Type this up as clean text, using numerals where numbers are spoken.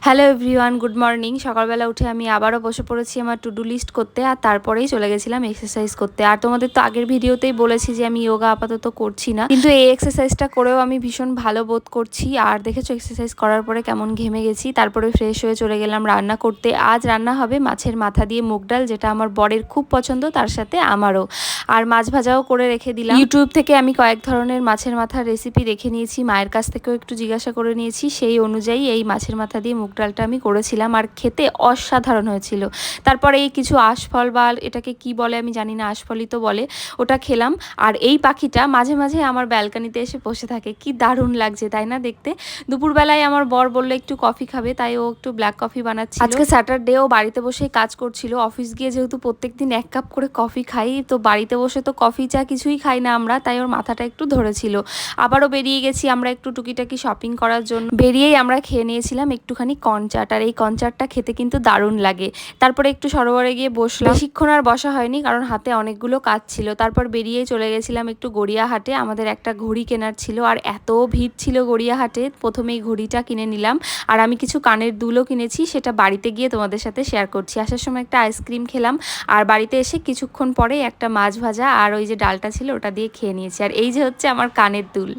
Hello everyone, good morning. সকালবেলা উঠে আমি আবারও বসে পড়েছি আমার টু ডু লিস্ট করতে, আর তারপরেই চলে গেছিলাম এক্সারসাইজ করতে। আর তোমাদের তো আগের ভিডিওতেই বলেছি যে আমি যোগা আপাতত করছি না, কিন্তু এই এক্সারসাইজটা করেও আমি ভীষণ ভালো বোধ করছি। আর দেখেছো এক্সারসাইজ করার পরে কেমন ঘেমে গেছি। তারপরে ফ্রেশ হয়ে চলে গেলাম রান্না করতে। আজ রান্না হবে মাছের মাথা দিয়ে মুগ ডাল, যেটা আমার বরের খুব পছন্দ, তার সাথে আমারও। আর মাছ ভাজাও করে রেখে দিলাম। ইউটিউব থেকে আমি কয়েক ধরনের মাছের মাথার রেসিপি দেখে নিয়েছি, মায়ের কাছ থেকেও একটু জিজ্ঞাসা করে নিয়েছি, সেই অনুযায়ী এই মাছের মাথা দিয়ে মুগ ডালটা আমি করেছিলাম। আর খেতে অসাধারণ হয়েছিল। তারপরে এই কিছু আশফল, বা এটাকে কি বলে আমি জানি না, আশফলই তো বলে, ওটা খেলাম। আর এই পাখিটা মাঝে মাঝে আমার ব্যালকানিতে এসে বসে থাকে, কি দারুণ লাগছে তাই না দেখতে। দুপুরবেলায় আমার বর বললো একটু কফি খাবে, তাই ও একটু ব্ল্যাক কফি বানাচ্ছিল। আজকে স্যাটারডে, ও বাড়িতে বসেই কাজ করছিল। অফিস গিয়ে যেহেতু প্রত্যেকদিন 1 কাপ করে কফি খাই, তো বাড়িতে বসে তো কফি চা কিছুই খাই না আমরা, তাই ওর মাথাটা একটু ধরেছিল। আবারও বেরিয়ে গেছি আমরা একটু টুকিটাকি শপিং করার জন্য। বেরিয়েই আমরা খেয়ে নিয়েছিলাম একটুখানি কর্নচাট, আর এই কর্নচাটটা খেতে কিন্তু দারুণ লাগে। তারপরে একটু সরোবরে গিয়ে বসলাম। বেশিক্ষণ আর বসা হয়নি, কারণ হাতে অনেকগুলো কাজ ছিল। তারপর বেরিয়ে চলে গেছিলাম একটু গড়িয়াহাটে, আমাদের একটা ঘড়ি কেনার ছিল। আর এত ভিড় ছিল গড়িয়াহাটে, প্রথমেই ঘড়িটা কিনে নিলাম। আর আমি কিছু কানের দুলও কিনেছি, সেটা বাড়িতে গিয়ে তোমাদের সাথে শেয়ার করছি। আসার সময় একটা আইসক্রিম খেলাম, আর বাড়িতে এসে কিছুক্ষণ পরে একটা মাছ ভাজা আর ওই যে ডালটা ছিল ওটা দিয়ে খেয়ে নিয়েছি। আর এই যে হচ্ছে আমার কানের দুল।